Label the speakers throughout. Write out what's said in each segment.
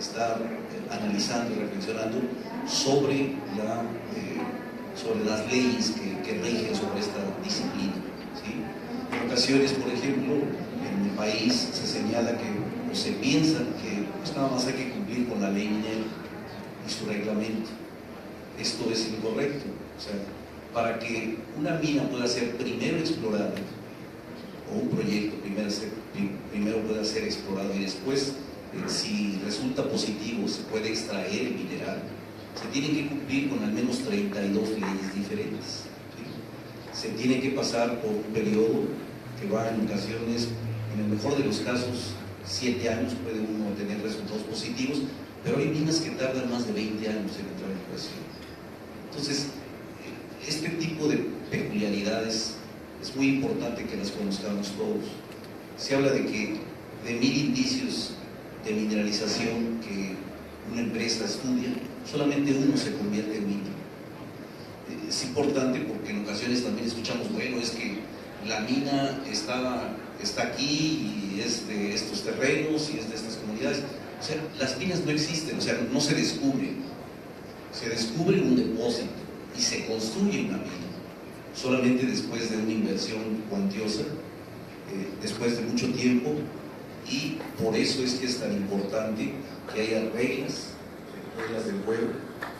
Speaker 1: estar analizando y reflexionando sobre las leyes que rigen sobre esta disciplina, ¿sí? En ocasiones, por ejemplo, en mi país se señala o se piensa que pues nada más hay que cumplir con la ley minera y su reglamento. Esto es incorrecto. O sea, para que una mina pueda ser primero explorada, o un proyecto primero pueda ser explorado y después, si resulta positivo, se puede extraer el mineral, se tienen que cumplir con al menos 32 leyes diferentes, ¿sí? Se tiene que pasar por un periodo que va en ocasiones, en el mejor de los casos, 7 años, puede uno tener resultados positivos, pero hay minas que tardan más de 20 años en entrar en operación. Entonces, este tipo de peculiaridades es muy importante que las conozcamos todos. Se habla de 1000 indicios de mineralización que una empresa estudia, solamente uno se convierte en mina. Es importante porque en ocasiones también escuchamos, bueno, es que la mina está aquí y es de estos terrenos y es de estas comunidades. O sea, las minas no existen, o sea, no se descubren. Se descubre un depósito y se construye una mina, solamente después de una inversión cuantiosa, después de mucho tiempo, y por eso es que es tan importante que haya reglas del juego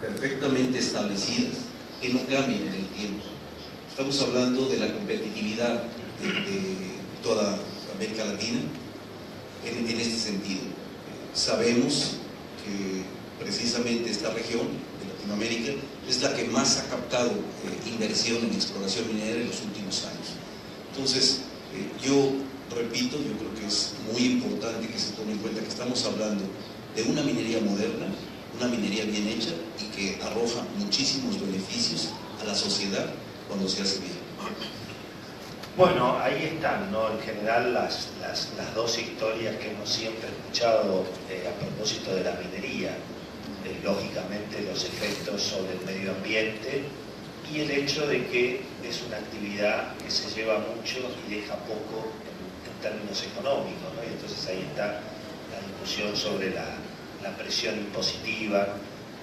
Speaker 1: perfectamente establecidas, que no cambien en el tiempo. Estamos hablando de la competitividad de toda América Latina en este sentido. Sabemos que precisamente esta región de Latinoamérica es la que más ha captado inversión en exploración minera en los últimos años. Entonces, yo repito, yo creo que es muy importante que se tome en cuenta que estamos hablando de una minería moderna, una minería bien hecha y que arroja muchísimos beneficios a la sociedad cuando se hace bien.
Speaker 2: Bueno, ahí están, ¿no? En general las dos historias que hemos siempre escuchado a propósito de la minería. Lógicamente los efectos sobre el medio ambiente y el hecho de que es una actividad que se lleva mucho y deja poco en términos económicos, ¿no? Y entonces ahí está la discusión sobre la presión impositiva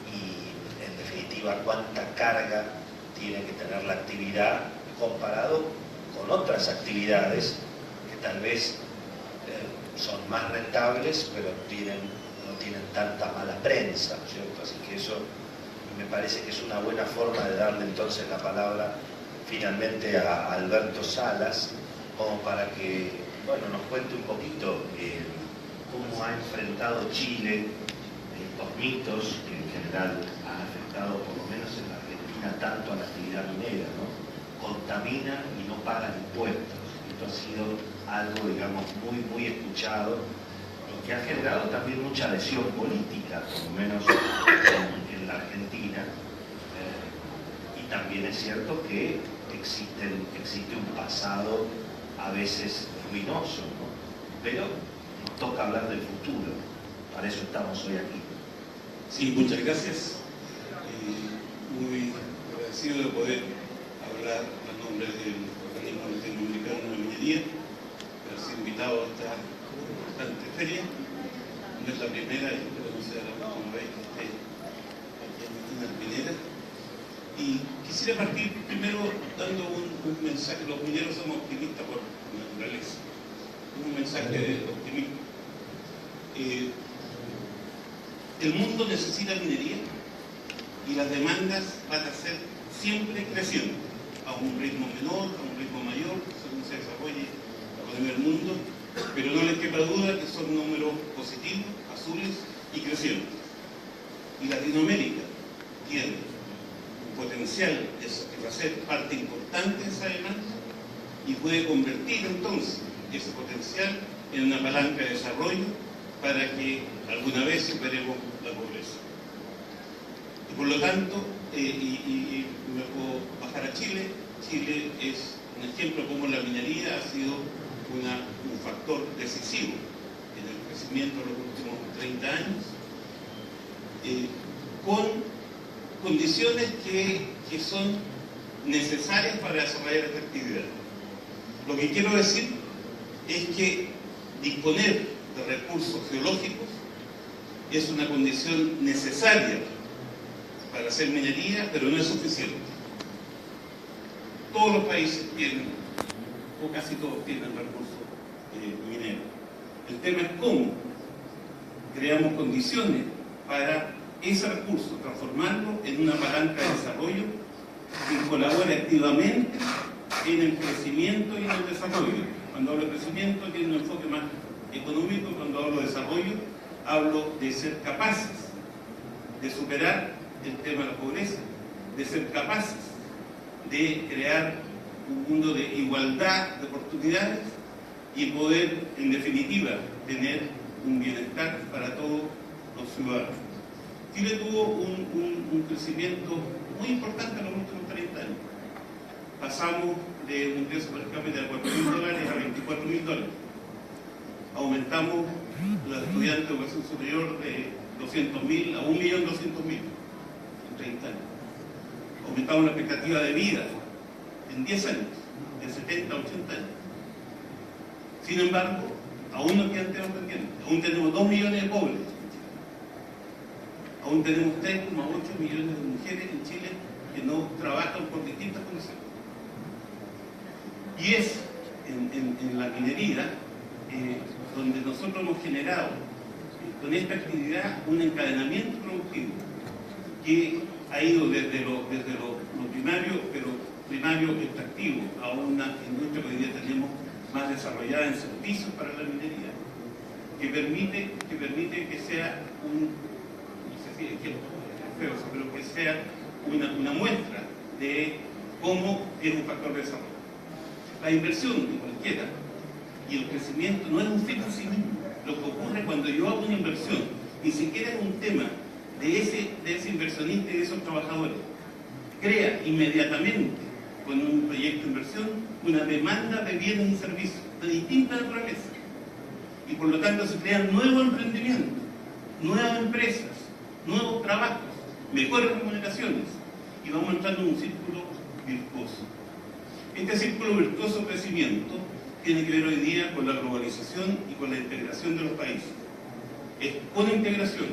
Speaker 2: y en definitiva cuánta carga tiene que tener la actividad comparado con otras actividades que tal vez son más rentables pero no tienen tanta mala prensa, ¿no es cierto? Así que eso me parece que es una buena forma de darle entonces la palabra finalmente a Alberto Salas, como para que, bueno, nos cuente un poquito cómo ha enfrentado Chile estos mitos que en general han afectado, por lo menos en la Argentina, tanto a la actividad minera, ¿no? Contamina y no pagan impuestos. Esto ha sido algo, digamos, muy escuchado, que ha generado también mucha adhesión política, por lo menos en la Argentina, y también es cierto que existe un pasado a veces ruinoso, ¿no? Pero nos toca hablar del futuro, para eso estamos hoy aquí.
Speaker 3: Sí, muchas gracias. Muy agradecido de poder hablar a nombre del Organismo Latinoamericano de Minería, de ser invitado a esta importante feria. No es la primera y espero no sea la última vez que esté aquí en Minas Mineras. Y quisiera partir primero dando un mensaje. Los mineros somos optimistas por naturaleza. Un mensaje de optimismo. El mundo necesita minería y las demandas van a ser siempre creciendo, a un ritmo menor, a un ritmo mayor, según se desarrolle la economía del mundo, pero no les quepa duda que son números positivos, azules y crecientes. Y Latinoamérica tiene un potencial que va a ser parte importante de esa demanda y puede convertir entonces ese potencial en una palanca de desarrollo para que alguna vez superemos la pobreza. Y por lo tanto, y me puedo bajar a Chile. Chile es un ejemplo como la minería ha sido un factor decisivo en el crecimiento de los últimos 30 años, con condiciones que son necesarias para desarrollar esta actividad. Lo que quiero decir es que disponer de recursos geológicos es una condición necesaria para hacer minería, pero no es suficiente. Todos los países tienen, o casi todos tienen recursos mineros. El tema es cómo creamos condiciones para ese recurso, transformarlo en una palanca de desarrollo que colabore activamente en el crecimiento y en el desarrollo. Cuando hablo de crecimiento tiene un enfoque más económico, cuando hablo de desarrollo hablo de ser capaces de superar el tema de la pobreza, de ser capaces de crear un mundo de igualdad de oportunidades y poder, en definitiva, tener un bienestar para todos los ciudadanos. Chile tuvo un crecimiento muy importante en los últimos 30 años. Pasamos de un ingreso per cápita de $4.000 a $24.000. Aumentamos los estudiantes de educación superior de 200.000 a 1.200.000 en 30 años. Aumentamos la expectativa de vida en 10 años, de 70 a 80 años. Sin embargo, aún nos quedan temas pendientes. Aún tenemos 2 millones de pobres en Chile. Aún tenemos 3,8 millones de mujeres en Chile que no trabajan por distintas condiciones. Y es en la minería donde nosotros hemos generado con esta actividad un encadenamiento productivo que ha ido desde lo primario, pero primario extractivo, a una industria que hoy día tenemos más desarrollada en servicios para la minería, que permite que sea no sé si es feo, pero que sea una muestra de cómo es un factor de desarrollo. La inversión de cualquiera y el crecimiento no es un fin en sí mismo. Lo que ocurre cuando yo hago una inversión, ni siquiera es un tema de ese inversionista y de esos trabajadores, crea inmediatamente con un proyecto de inversión una demanda de bienes y servicios de distinta naturaleza, y por lo tanto se crean nuevos emprendimientos, nuevas empresas, nuevos trabajos, mejores remuneraciones, y vamos entrando en un círculo virtuoso. Este círculo virtuoso de crecimiento tiene que ver hoy día con la globalización y con la integración de los países. Es con integración,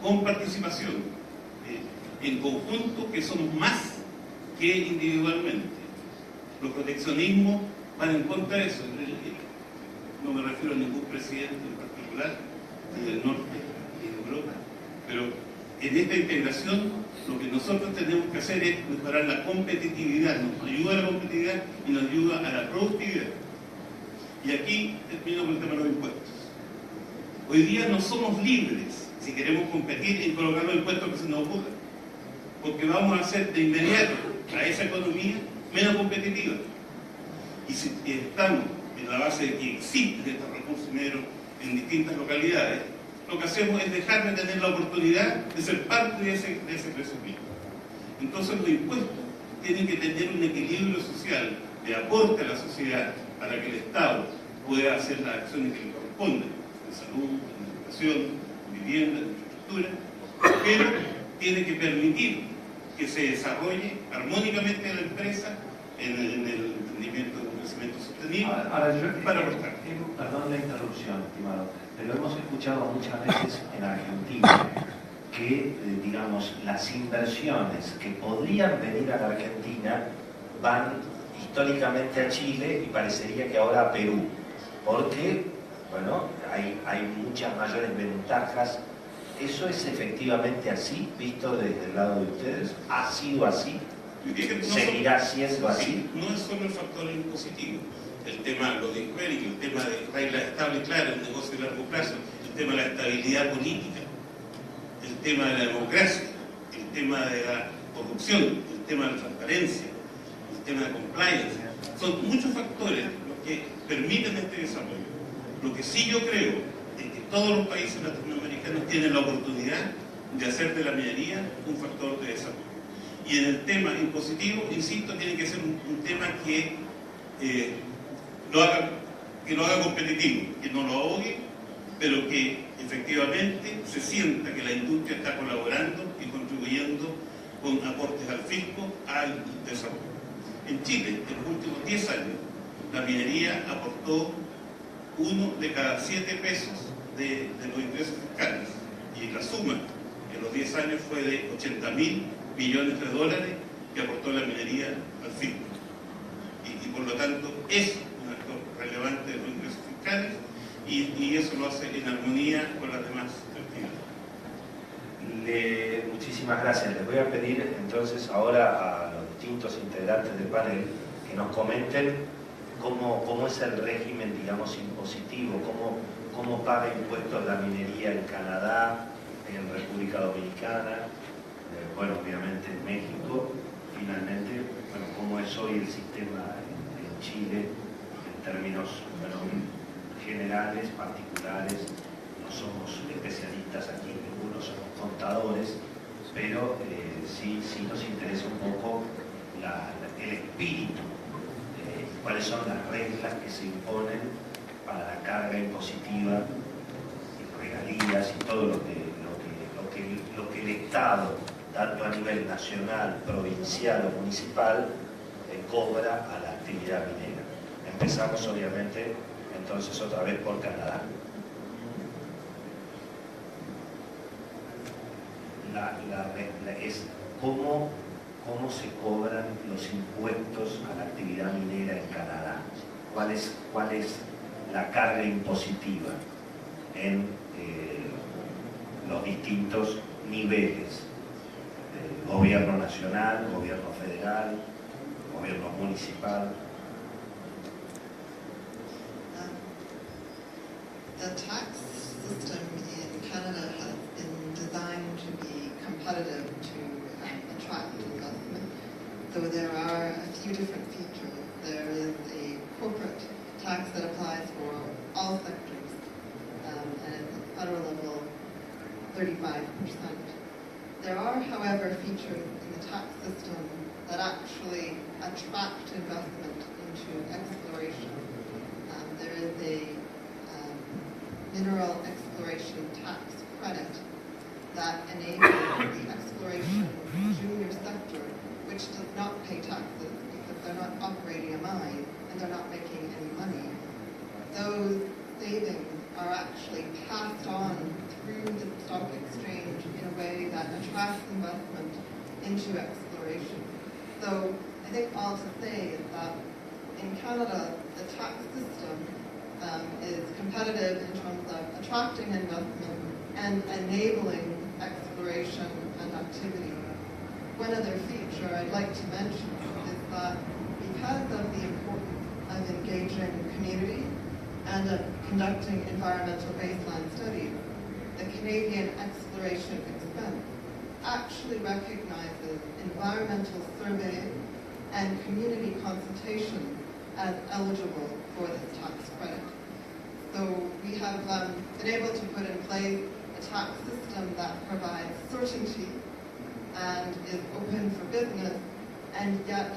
Speaker 3: con participación, en conjunto, que somos más que individualmente. Los proteccionismos van en contra de eso. No me refiero a ningún presidente en particular, ni del norte ni de Europa, pero en esta integración lo que nosotros tenemos que hacer es mejorar la competitividad, nos ayuda a la competitividad y nos ayuda a la productividad. Y aquí termino con el tema de los impuestos. Hoy día no somos libres, si queremos competir, en colocar los impuestos que se nos ocurra, porque vamos a hacer de inmediato a esa economía menos competitiva. Y si estamos en la base de que existen estos recursos mineros en distintas localidades, lo que hacemos es dejar de tener la oportunidad de ser parte de ese crecimiento. Entonces los impuestos tienen que tener un equilibrio social de aporte a la sociedad para que el Estado pueda hacer las acciones que le corresponden, en salud, en educación, en vivienda, en infraestructura, pero tiene que permitir que se desarrolle armónicamente la empresa en el entendimiento de un crecimiento sostenible.
Speaker 4: Ahora,
Speaker 3: para aportar.
Speaker 4: Perdón la interrupción, estimado, pero hemos escuchado muchas veces en Argentina que, digamos, las inversiones que podrían venir a la Argentina van históricamente a Chile y parecería que ahora a Perú, porque, bueno, hay muchas mayores ventajas. ¿Eso es efectivamente así, visto desde el lado de ustedes? ¿Ha sido así? ¿Seguirá siendo así?
Speaker 3: No es solo el factor impositivo, el tema lo de Queric, el tema de reglas estables, claro, un negocio de largo plazo, el tema de la estabilidad política, el tema de la democracia, el tema de la corrupción, el tema de la transparencia, el tema de compliance. Son muchos factores los que permiten este desarrollo. Lo que sí yo creo es que todos los países latinoamericanos tienen la oportunidad de hacer de la minería un factor de desarrollo. Y en el tema impositivo, insisto, tiene que ser un tema que lo haga competitivo, que no lo ahogue, pero que efectivamente se sienta que la industria está colaborando y contribuyendo con aportes al fisco, al desarrollo. En Chile, en los últimos 10 años, la minería aportó 1 de cada 7 pesos de los ingresos fiscales y la suma en los 10 años fue de 80.000 millones de dólares que aportó la minería al fisco. Y por lo tanto es un actor relevante de los ingresos fiscales y eso lo hace en armonía con las demás actividades.
Speaker 4: Muchísimas gracias. Les voy a pedir entonces ahora a los distintos integrantes del panel que nos comenten cómo es el régimen, digamos, impositivo, cómo paga impuestos la minería en Canadá, en República Dominicana, bueno, obviamente en México, finalmente, bueno, cómo es hoy el sistema en Chile en términos, bueno, generales, particulares. No somos especialistas aquí, ninguno somos contadores, pero sí nos interesa un poco el espíritu, cuáles son las reglas que se imponen para la carga impositiva y regalías y todo lo que el Estado, tanto a nivel nacional, provincial o municipal, cobra a la actividad minera. Empezamos obviamente entonces otra vez por Canadá. Es cómo se cobran los impuestos a la actividad minera en Canadá. ¿Cuál es la carga impositiva en los distintos niveles? Gobierno nacional, gobierno federal, gobierno municipal.
Speaker 5: The tax system in Canada has been designed to be competitive to attract investment. So there are a few different features. There is a corporate tax that applies for all sectors, and at the federal level, 35%. There are, however, features in the tax system that actually attract investment into exploration. There is a mineral exploration tax credit that enables the exploration junior sector, which does not pay taxes because they're not operating a mine and they're not making any money. Those savings are actually passed on through the stock exchange in a way that attracts investment into exploration. So I think all to say is that in Canada, the tax system is competitive in terms of attracting investment and enabling exploration and activity. One other feature I'd like to mention is that because of the importance of engaging community and of conducting environmental baseline studies, the Canadian Exploration Expense actually recognizes environmental surveying and community consultation as eligible for this tax credit. So we have been able to put in place a tax system that provides certainty and is open for business and yet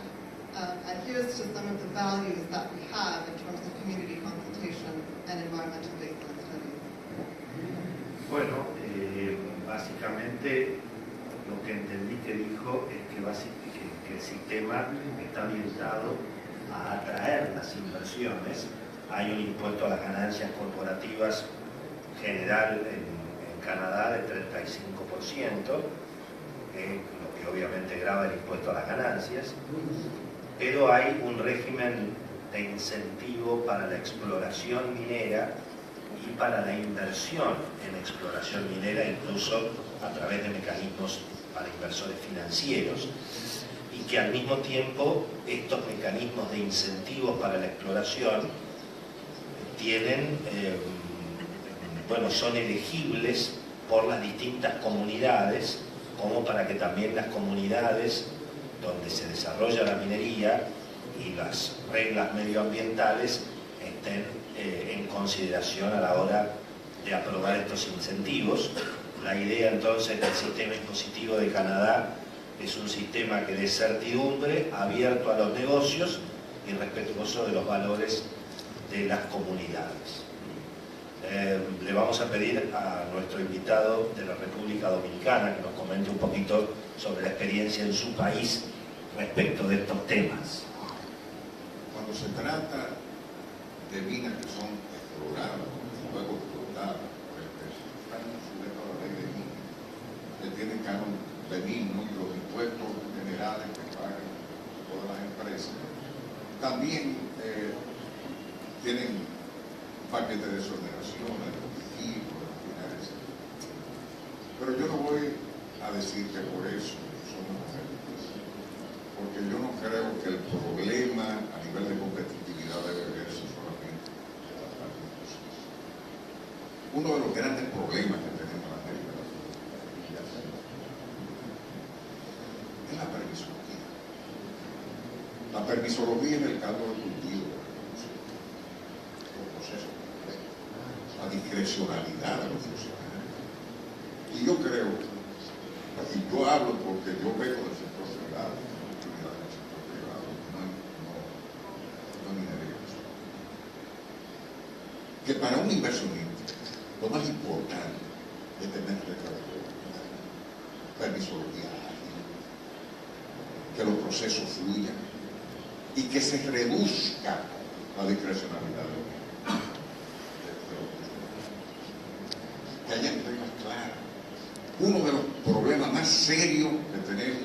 Speaker 5: adheres to some of the values that we have in terms of community consultation and environmental baseline studies.
Speaker 4: Bueno, básicamente lo que entendí que dijo es que el sistema está orientado a atraer las inversiones. Hay un impuesto a las ganancias corporativas general en Canadá de 35%, lo que obviamente grava el impuesto a las ganancias, pero hay un régimen de incentivo para la exploración minera y para la inversión en exploración minera, incluso a través de mecanismos para inversores financieros, y que al mismo tiempo estos mecanismos de incentivos para la exploración tienen, son elegibles por las distintas comunidades, como para que también las comunidades donde se desarrolla la minería y las reglas medioambientales estén en consideración a la hora de aprobar estos incentivos. La idea entonces del sistema impositivo de Canadá es un sistema que dé certidumbre, abierto a los negocios y respetuoso de los valores de las comunidades. Le vamos a pedir a nuestro invitado de la República Dominicana que nos comente un poquito sobre la experiencia en su país respecto de estos temas.
Speaker 6: Cuando se trata de minas que son exploradas, luego explotadas por empresas, están sujetos a la ley de minas. canon de mínimo y los impuestos generales que pagan todas las empresas, también tienen paquetes de exoneraciones, de litigio, de finales. Pero yo no voy a decir que por eso somos perfectos, porque yo no creo que el problema a nivel de competitividad debe verse solamente de la parte impositiva. Uno de los grandes problemas que tenemos en América Latina es la permisología. La permisología es el caldo de cultivo de la corrupción, los procesos complejos, la discrecionalidad de los funcionarios. Y yo creo, y yo hablo porque yo vengo del sector privado, que para un inversionista lo más importante es tener permisología ágil, que los procesos fluyan y que se reduzca la discrecionalidad de los que haya reglas claras. Uno de los problemas más serios que tenemos,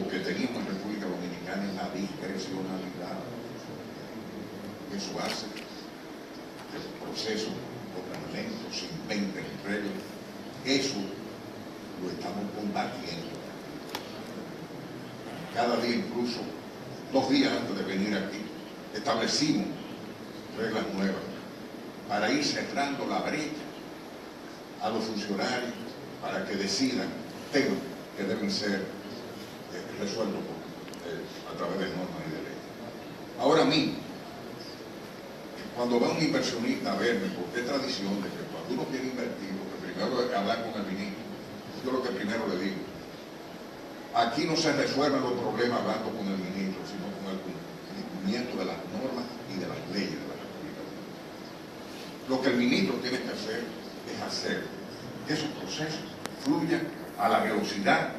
Speaker 6: que teníamos en República Dominicana, es la discrecionalidad. Eso hace que los procesos corran lentos, se inventen reglas. Eso lo estamos combatiendo. Cada día, incluso 2 días antes de venir aquí, establecimos reglas nuevas para ir cerrando la brecha a los funcionarios para que decidan temas que deben ser resueltos a través de normas y de leyes. Ahora mismo, cuando va un inversionista a verme, porque es tradición de que cuando uno quiere invertir, lo que primero es hablar con el ministro. Yo lo que primero le digo, aquí no se resuelven los problemas hablando con el ministro, sino con el cumplimiento de las normas y de las leyes de la República Dominicana. Lo que el ministro tiene que hacer es hacer que esos procesos fluyan a la velocidad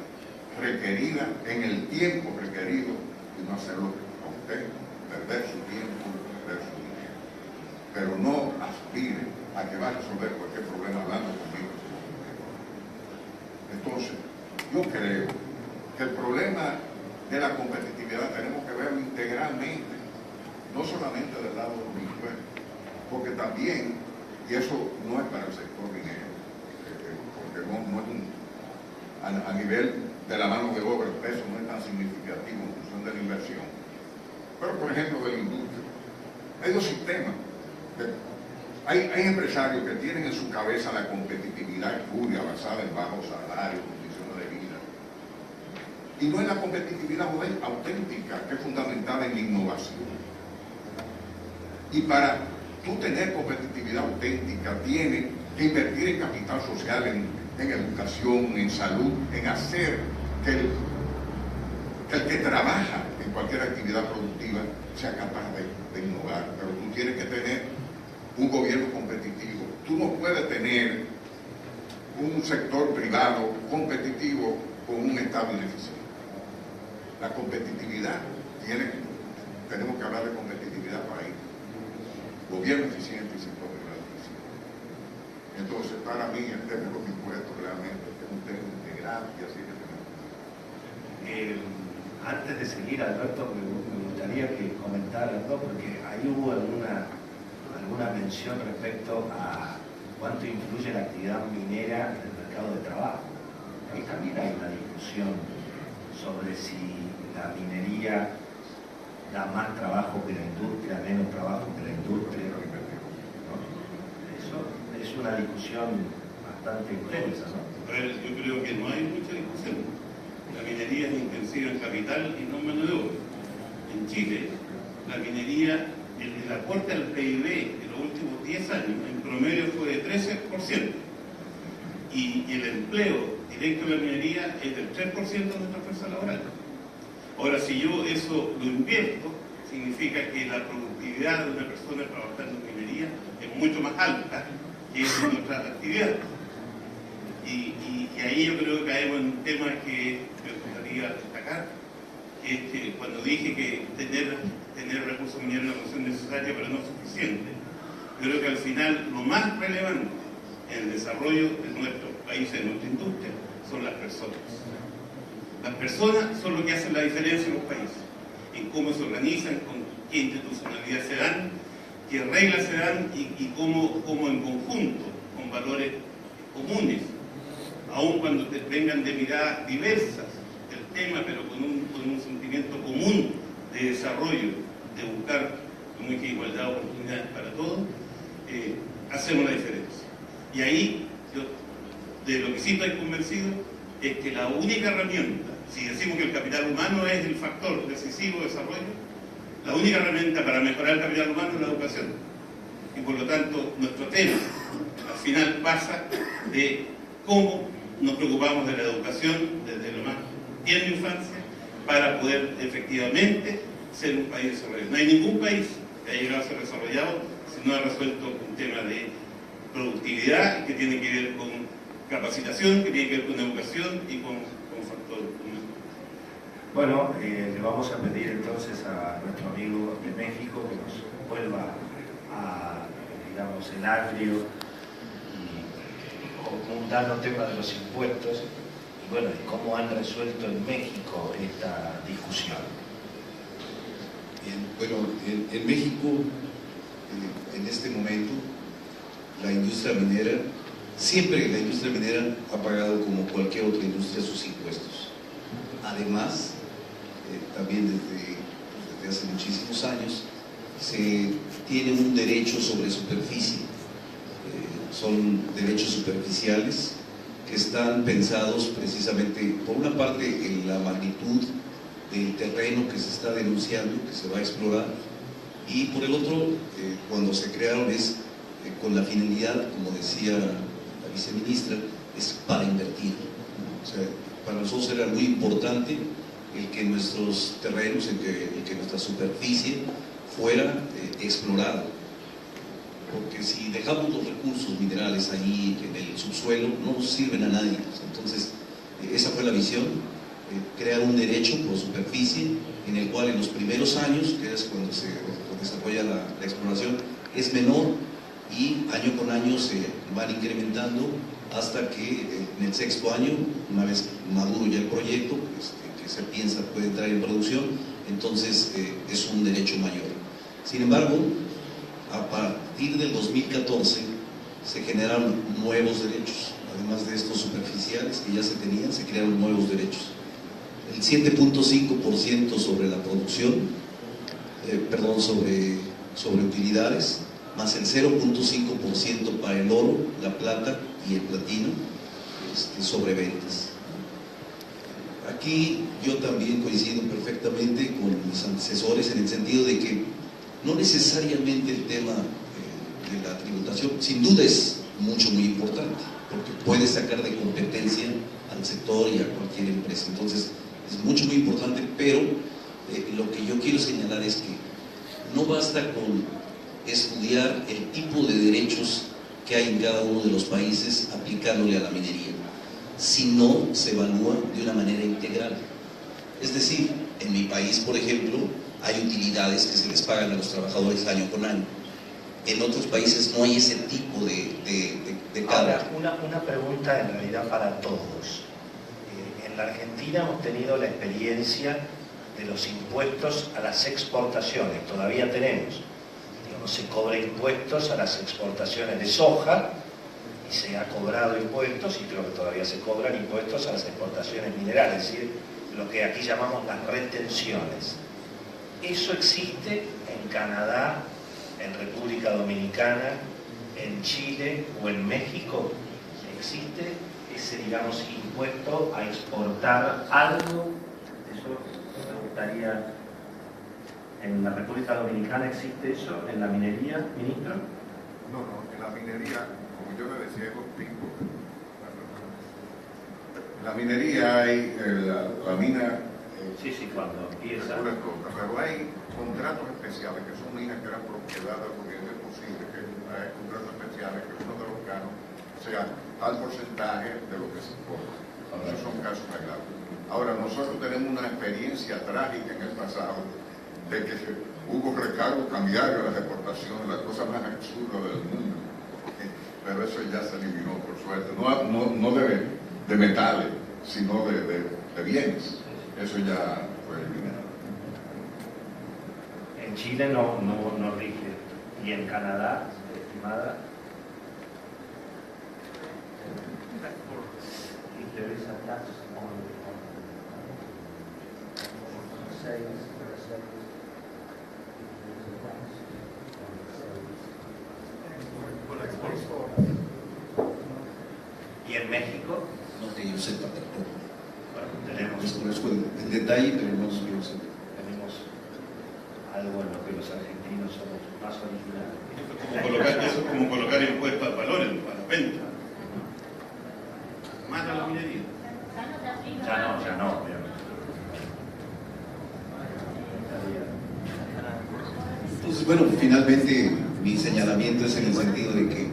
Speaker 6: requerida, en el tiempo requerido, y no hacerlo a usted perder su tiempo, perder su dinero. Pero no aspire a que va a resolver cualquier problema hablando conmigo. Entonces, yo creo que el problema de la competitividad tenemos que verlo integralmente, no solamente del lado de los impuestos, porque también, y eso no es para el sector minero, porque no es a nivel de la mano de obra, el peso no es tan significativo en función de la inversión, pero por ejemplo de la industria, hay 2 sistemas. Hay empresarios que tienen en su cabeza la competitividad espuria basada en bajos salarios, condiciones de vida, y no en la competitividad auténtica, que es fundamental en la innovación. Y para tú tener competitividad auténtica, tienes que invertir en capital social, en educación, en salud, en hacer que el que trabaja en cualquier actividad productiva sea capaz de innovar. Pero tú tienes que tener un gobierno competitivo. Tú no puedes tener un sector privado competitivo con un Estado ineficiente. La competitividad tenemos que hablar de competitividad para ir. Gobierno eficiente y sector privado eficiente. Entonces, para mí, el tema de los impuestos realmente es un tema integral y así que tenemos.
Speaker 4: Antes de seguir, Alberto, me gustaría que comentaras, ¿no? Porque ahí hubo alguna mención respecto a cuánto influye la actividad minera en el mercado de trabajo. Ahí también hay una discusión sobre si la minería da más trabajo que la industria, menos trabajo que la industria, ¿no? Eso es una discusión bastante intensa, ¿no?
Speaker 3: A ver, yo creo que no hay mucha discusión. La minería es intensiva en capital y no en mano de obra. En Chile, la minería, el aporte al PIB en los últimos 10 años, en promedio fue de 13%. Y el empleo directo de la minería es del 3% de nuestra fuerza laboral. Ahora, si yo eso lo invierto, significa que la productividad de una persona trabajando en minería es mucho más alta que en otras actividades. Y ahí yo creo que caemos en un tema que me gustaría destacar, que es que cuando dije que tener recursos mineros es una función necesaria pero no suficiente, yo creo que al final lo más relevante en el desarrollo de nuestro país, de nuestra industria, son las personas. Las personas son lo que hacen la diferencia en los países, en cómo se organizan, con qué institucionalidad se dan, qué reglas se dan y cómo en conjunto, con valores comunes, aun cuando vengan de miradas diversas del tema, pero con un sentimiento común de desarrollo, de buscar, como dije, igualdad de oportunidades para todos, hacemos la diferencia. Y ahí, yo de lo que sí estoy convencido es que la única herramienta, si decimos que el capital humano es el factor decisivo de desarrollo, la única herramienta para mejorar el capital humano es la educación. Y por lo tanto, nuestro tema al final pasa de cómo nos preocupamos de la educación desde lo más tierna infancia para poder efectivamente ser un país desarrollado. No hay ningún país que haya llegado a ser desarrollado si no ha resuelto un tema de productividad que tiene que ver con capacitación, que tiene que ver con educación y con factor humano.
Speaker 4: Bueno, le vamos a pedir entonces a nuestro amigo de México que nos vuelva a, digamos, el agrio y mundano tema de los impuestos y bueno, y cómo han resuelto en México esta discusión.
Speaker 1: Bien, bueno, en México, en este momento, la industria minera, siempre la industria minera ha pagado como cualquier otra industria sus impuestos. Además, también desde hace muchísimos años, se tiene un derecho sobre superficie. Son derechos superficiales que están pensados precisamente, por una parte, en la magnitud del terreno que se está denunciando, que se va a explorar, y por el otro, cuando se crearon es con la finalidad, como decía la viceministra, es para invertir. O sea, para nosotros era muy importante el que nuestros terrenos, el que nuestra superficie fuera explorada. Porque si dejamos los recursos minerales ahí en el subsuelo, no nos sirven a nadie. Entonces, esa fue la visión, crear un derecho por superficie, en el cual en los primeros años, que es cuando se desarrolla la exploración, es menor y año con año se van incrementando hasta que en el sexto año, una vez maduro ya el proyecto, que se piensa puede entrar en producción, entonces es un derecho mayor. Sin embargo, a partir del 2014 se generaron nuevos derechos, además de estos superficiales que ya se tenían, se crearon nuevos derechos. El 7.5% sobre la producción, sobre utilidades, más el 0.5% para el oro, la plata y el platino, sobre ventas. Aquí yo también coincido perfectamente con mis antecesores en el sentido de que no necesariamente el tema de la tributación, sin duda es mucho, muy importante, porque puede sacar de competencia al sector y a cualquier empresa. Entonces, es mucho, muy importante, pero lo que yo quiero señalar es que no basta con estudiar el tipo de derechos que hay en cada uno de los países aplicándole a la minería, sino se evalúa de una manera integral. Es decir, en mi país, por ejemplo, hay utilidades que se les pagan a los trabajadores año con año. En otros países no hay ese tipo de carga.
Speaker 4: Ahora, una pregunta en realidad para todos. En la Argentina hemos tenido la experiencia de los impuestos a las exportaciones, todavía tenemos. Digamos, se cobra impuestos a las exportaciones de soja y se ha cobrado impuestos, y creo que todavía se cobran impuestos a las exportaciones minerales, es decir, lo que aquí llamamos las retenciones. ¿Eso existe en Canadá, en República Dominicana, en Chile o en México? ¿Existe ese, digamos, impuesto a exportar algo? Eso me gustaría. ¿En la República Dominicana existe eso? ¿En la minería, ministro?
Speaker 6: No, en la minería, como yo le decía, hay dos tipos. En la minería hay la mina.
Speaker 4: Sí, cuando empieza.
Speaker 6: Pero hay contratos especiales que son minas que eran propiedad del gobierno. Es posible que hay contratos especiales que uno de los canos sea tal porcentaje de lo que se exporta. Esos son casos aislados. Ahora, nosotros tenemos una experiencia trágica en el pasado de que hubo recargos cambiarios a las exportaciones, la cosa más absurda del mundo. Pero eso ya se eliminó, por suerte. No de metales, sino de bienes. Eso ya fue eliminado.
Speaker 4: En Chile no rige. ¿Y en Canadá, estimada? If there is a tax on sales, ¿y en México?
Speaker 1: No que yo sepa tampoco.
Speaker 4: Bueno, tenemos
Speaker 1: Desconozco el detalle, pero no que yo sepa.
Speaker 4: tenemos algo en lo que los argentinos somos más originales.
Speaker 3: Eso es como colocar impuestos al valor, a la venta. Mata la minería.
Speaker 4: Ya no, obviamente.
Speaker 1: Entonces, bueno, finalmente mi señalamiento es en el sentido de que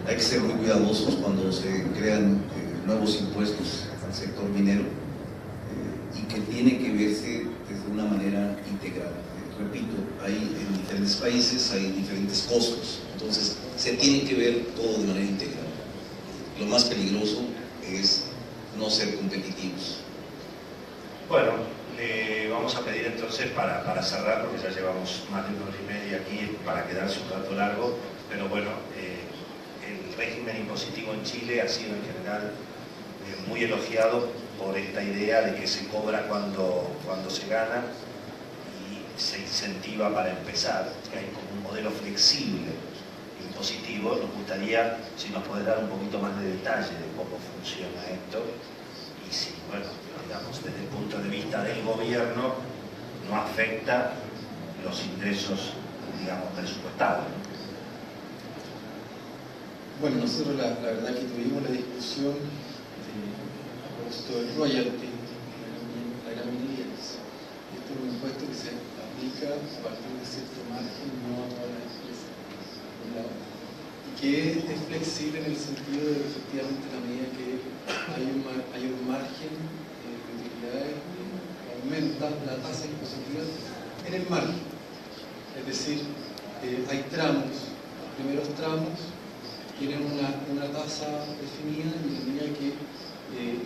Speaker 1: hay que ser muy cuidadosos cuando se crean nuevos impuestos al sector minero y que tiene que verse desde una manera integral. Repito, en diferentes países hay diferentes costos, entonces se tiene que ver todo de manera integral. Lo más peligroso es no ser competitivos.
Speaker 4: Bueno, le vamos a pedir entonces para cerrar, porque ya llevamos más de 1 hora y media aquí para quedarse un rato largo, pero bueno, el régimen impositivo en Chile ha sido en general muy elogiado por esta idea de que se cobra cuando se gana y se incentiva para empezar, que hay como un modelo flexible impositivo. Nos gustaría si nos podés dar un poquito más de detalle de cómo funciona esto y si, bueno, digamos, desde el punto de vista del gobierno no afecta los ingresos, digamos, presupuestarios.
Speaker 7: Bueno, nosotros la verdad que tuvimos la discusión a propósito del royalty, la gran minería. Este es un impuesto que se aplica a partir de cierto margen, no a todas las empresas, por un lado, y que es flexible en el sentido de que efectivamente a medida que hay un margen de utilidades, aumenta la tasa impositiva en el margen. Es decir, hay tramos, los primeros tramos tienen una tasa definida y a medida que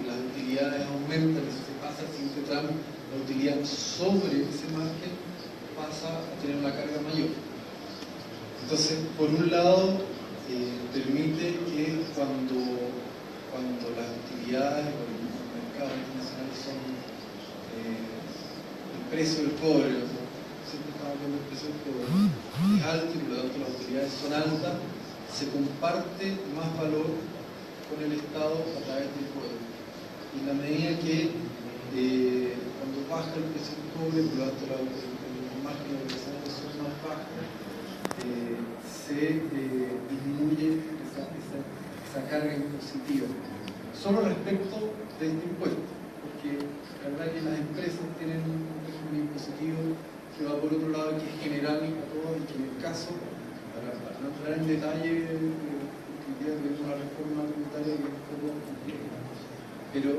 Speaker 7: las utilidades aumentan y se pasa al siguiente tramo, la utilidad sobre ese margen pasa a tener una carga mayor. Entonces, por un lado, permite que cuando las utilidades o los mercados internacionales son el precio del cobre, siempre estamos hablando del precio del cobre, es alto y por lo tanto las utilidades son altas, se comparte más valor con el Estado a través del pueblo. Y en la medida que cuando baja el precio del cobre, por lo tanto los márgenes de operaciones son más bajos, se disminuye esa carga impositiva. Solo respecto de este impuesto, porque la verdad que las empresas tienen un régimen impositivo que va por otro lado, que es general a todos y que en el caso, para no entrar en detalle, porque es una reforma tributaria que es un poco compleja. Pero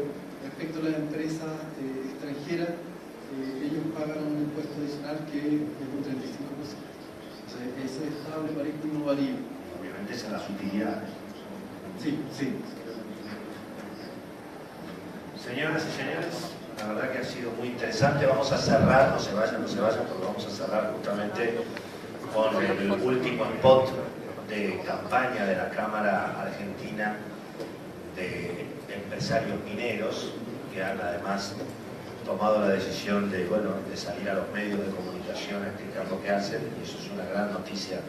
Speaker 7: respecto a las empresas extranjeras, ellos pagan un impuesto adicional que es un 35%. O sea, eso es estable, parejo y no varía.
Speaker 4: Obviamente son las utilidades.
Speaker 7: Sí, sí.
Speaker 4: Señoras y señores, la verdad que ha sido muy interesante. Vamos a cerrar, no se vayan, porque vamos a cerrar justamente con el último spot de campaña de la Cámara Argentina de Empresarios Mineros, que han además tomado la decisión de salir a los medios de comunicación a explicar lo que hacen, y eso es una gran noticia,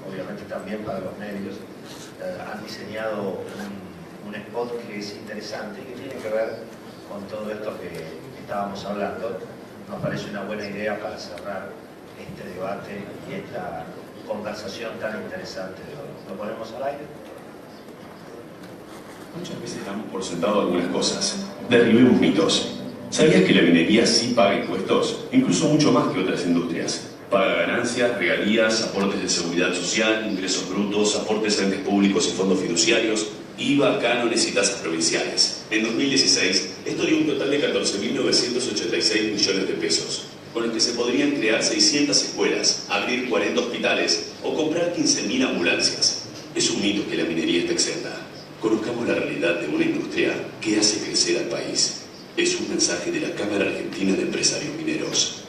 Speaker 4: obviamente también para los medios. Han diseñado un spot que es interesante y que tiene que ver con todo esto que estábamos hablando. Nos parece una buena idea para cerrar este debate y esta conversación tan interesante de hoy. ¿Lo ponemos al aire?
Speaker 8: Muchas veces damos por sentado algunas cosas. Derribemos mitos. ¿Sabías que la minería sí paga impuestos? Incluso mucho más que otras industrias. Paga ganancias, regalías, aportes de seguridad social, ingresos brutos, aportes a entes públicos y fondos fiduciarios, IVA, cánones y tasas provinciales. En 2016, esto dio un total de 14.986 millones de pesos, con los que se podrían crear 600 escuelas, abrir 40 hospitales o comprar 15.000 ambulancias. Es un mito que la minería está exenta. Conozcamos la realidad de una industria que hace crecer al país. Es un mensaje de la Cámara Argentina de Empresarios Mineros.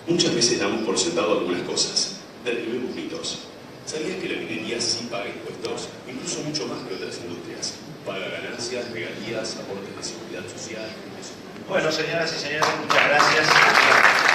Speaker 8: Muchas veces damos por sentado algunas cosas. Derribemos mitos. ¿Sabías que la minería sí paga impuestos? Incluso mucho más que otras industrias. Paga ganancias, regalías, aportes de seguridad social.
Speaker 2: Bueno, señoras y señores, muchas gracias.